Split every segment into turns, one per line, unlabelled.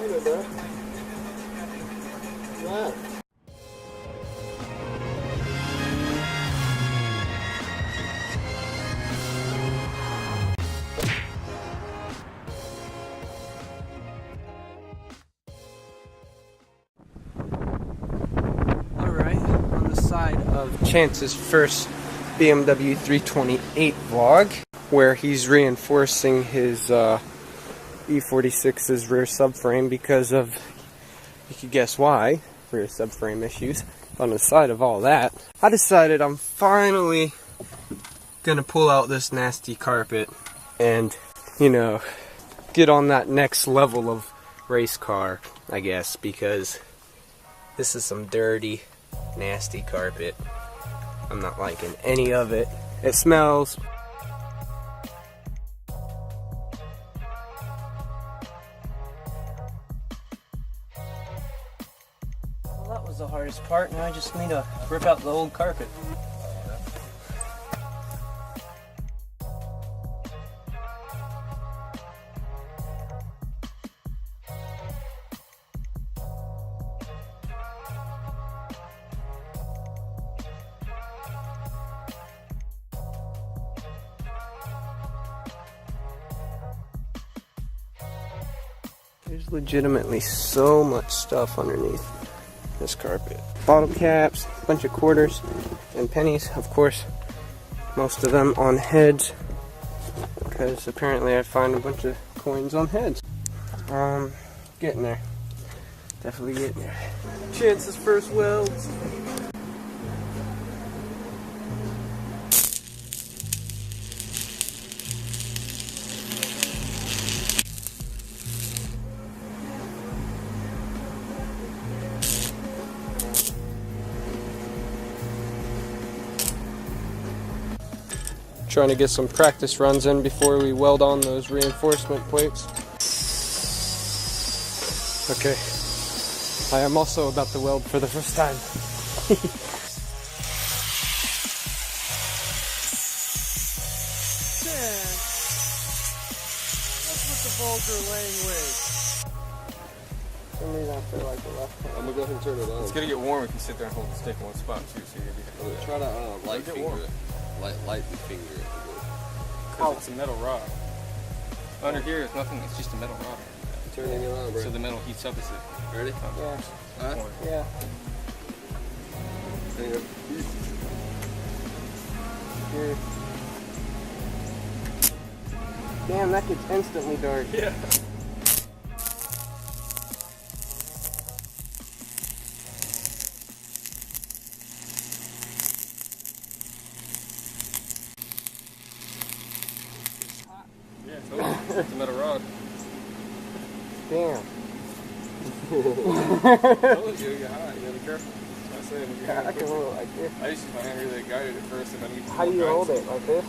Kinda, bro. Wow. Alright, on the side of Chance's first BMW 328 vlog, where he's reinforcing his E46's rear subframe because of, you could guess why, rear subframe issues. On the side of all that, I decided I'm finally gonna pull out this nasty carpet and, you know, get on that next level of race car, I guess, because this is some dirty, nasty carpet. I'm not liking any of it. It smells. Well, that was the hardest part. Now I just need to rip out the old carpet. There's legitimately so much stuff underneath this carpet. Bottle caps, a bunch of quarters and pennies. Of course, most of them on heads, because apparently I find a bunch of coins on heads. Getting there. Definitely getting there. Chance's first welds. Trying to get some practice runs in before we weld on those reinforcement plates. Okay, I am also about to weld for the first time. That's what the vulgar language. For some reason I feel like the left hand.
I'm gonna go ahead and turn it on.
It's gonna get warm if you sit there and hold the stick in one spot too, so you're
Try to light finger it. Light the finger it.
Because it's a metal rod. Under here is nothing, it's just a metal rod.
Turn it on, bro.
So the metal heats up as it.
Ready?
Yeah.
Huh?
Yeah.
Here.
Damn, that gets instantly dark.
Yeah. It's a metal rod.
Damn.
I told you, you're hot. You gotta be careful. That's what I said.
I can hold it like this.
I used to find it really guided at first, and I need to.
How do you hold it? Like this?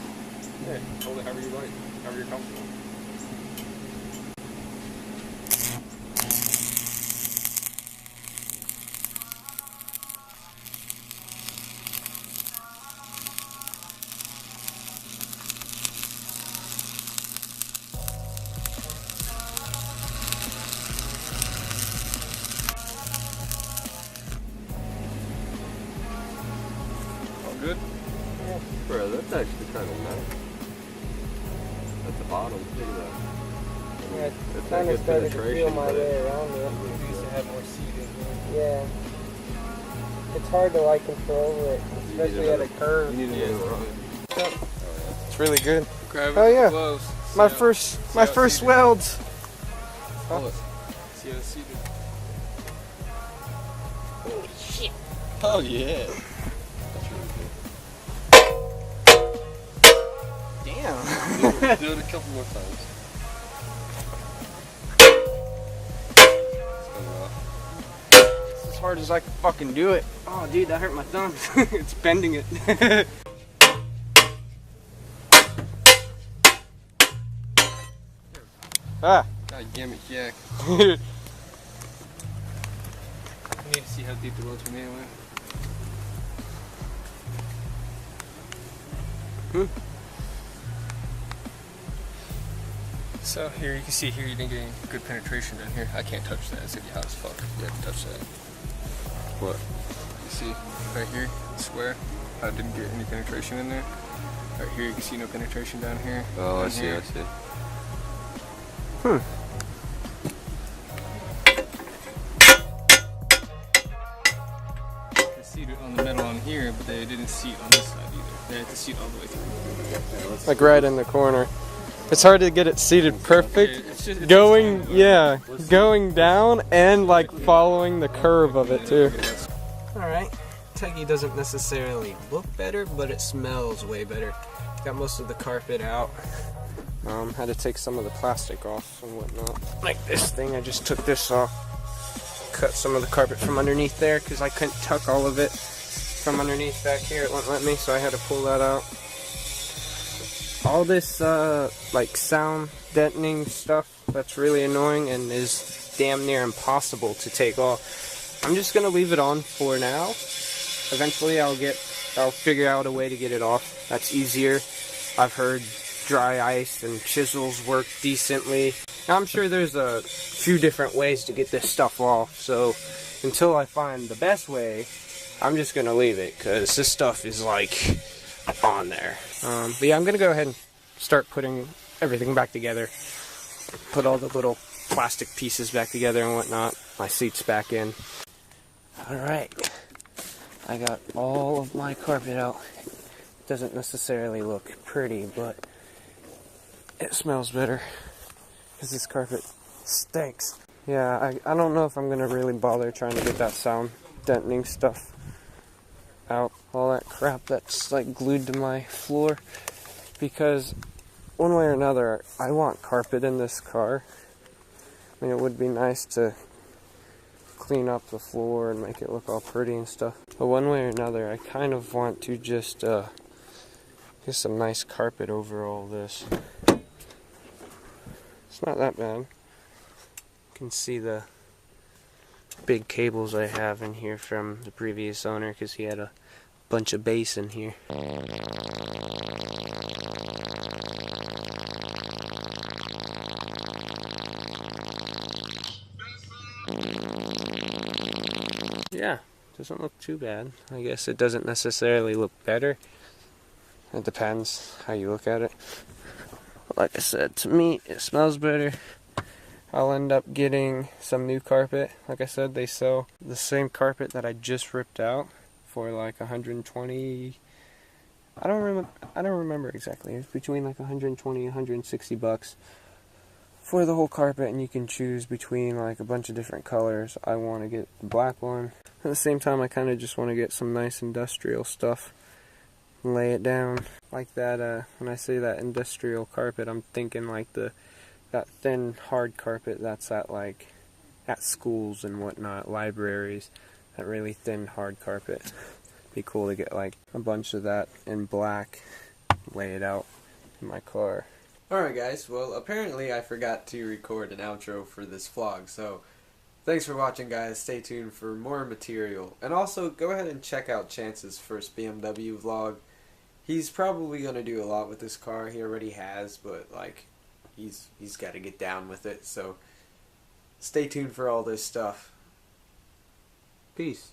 Yeah, hold it however you like, however you're comfortable. Good?
Yeah.
Bro, that's actually kind of nice. At the bottom, look at that.
Yeah,
It's
it's
not
kind of
good
started to feel
penetration,
my
but
way around it.
We used to have more seed in here.
Yeah. It's hard to like control it, especially at a curve.
You need to get it wrong.
It's really good.
Grab it
Oh yeah.
close.
My first welds.
Hold it. See how it's seated.
Holy shit.
Oh yeah.
Damn.
Do it a couple more times.
It's as hard as I can fucking do it. Oh dude, that hurt my thumb. It's bending it. Ah.
God damn it, Jack. I need to see how deep the welds from anyway. So here, you can see here you didn't get any good penetration down here. I can't touch that, it's gonna be hot as fuck. You have to touch that.
What?
See, right here, I swear, I didn't get any penetration in there. Right here, you can see no penetration down here.
Oh,
down
I see,
here.
I see.
They seated on the metal on here, but they didn't seat on this side either. They had to seat all the way through.
Like right in the corner. It's hard to get it seated perfect.
It's
Going, yeah, going down and like following the curve of it too. Alright, Teggy doesn't necessarily look better, but it smells way better. Got most of the carpet out. Had to take some of the plastic off and whatnot. Like this thing, I just took this off. Cut some of the carpet from underneath there because I couldn't tuck all of it from underneath back here. It wouldn't let me, so I had to pull that out. All this like sound deadening stuff that's really annoying and is damn near impossible to take off. I'm just gonna leave it on for now. Eventually I'll figure out a way to get it off. That's easier. I've heard dry ice and chisels work decently. Now, I'm sure there's a few different ways to get this stuff off, so until I find the best way, I'm just gonna leave it because this stuff is like on there. But yeah, I'm gonna go ahead and start putting everything back together. Put all the little plastic pieces back together and whatnot. My seats back in. Alright. I got all of my carpet out. Doesn't necessarily look pretty, but it smells better. Because this carpet stinks. Yeah, I don't know if I'm gonna really bother trying to get that sound deadening stuff out. All that crap that's like glued to my floor. Because one way or another, I want carpet in this car. I mean, it would be nice to clean up the floor and make it look all pretty and stuff. But one way or another, I kind of want to just get some nice carpet over all this. It's not that bad. You can see the big cables I have in here from the previous owner because he had a bunch of bass in here. Yeah, doesn't look too bad. I guess it doesn't necessarily look better. It depends how you look at it. Like I said, to me, it smells better. I'll end up getting some new carpet. Like I said, they sell the same carpet that I just ripped out for like 120. I don't remember exactly. It's between like 120 and 160 bucks for the whole carpet, and you can choose between like a bunch of different colors. I want to get the black one. At the same time, I kind of just want to get some nice industrial stuff. Lay it down like that. When I say that industrial carpet, I'm thinking like that thin hard carpet that's at like at schools and whatnot, libraries. That really thin hard carpet. Be cool to get like a bunch of that in black. Lay it out in my car. Alright guys, well apparently I forgot to record an outro for this vlog, so thanks for watching guys. Stay tuned for more material. And also go ahead and check out Chance's first BMW vlog. He's probably going to do a lot with this car. He already has, but like he's got to get down with it. So stay tuned for all this stuff. Peace.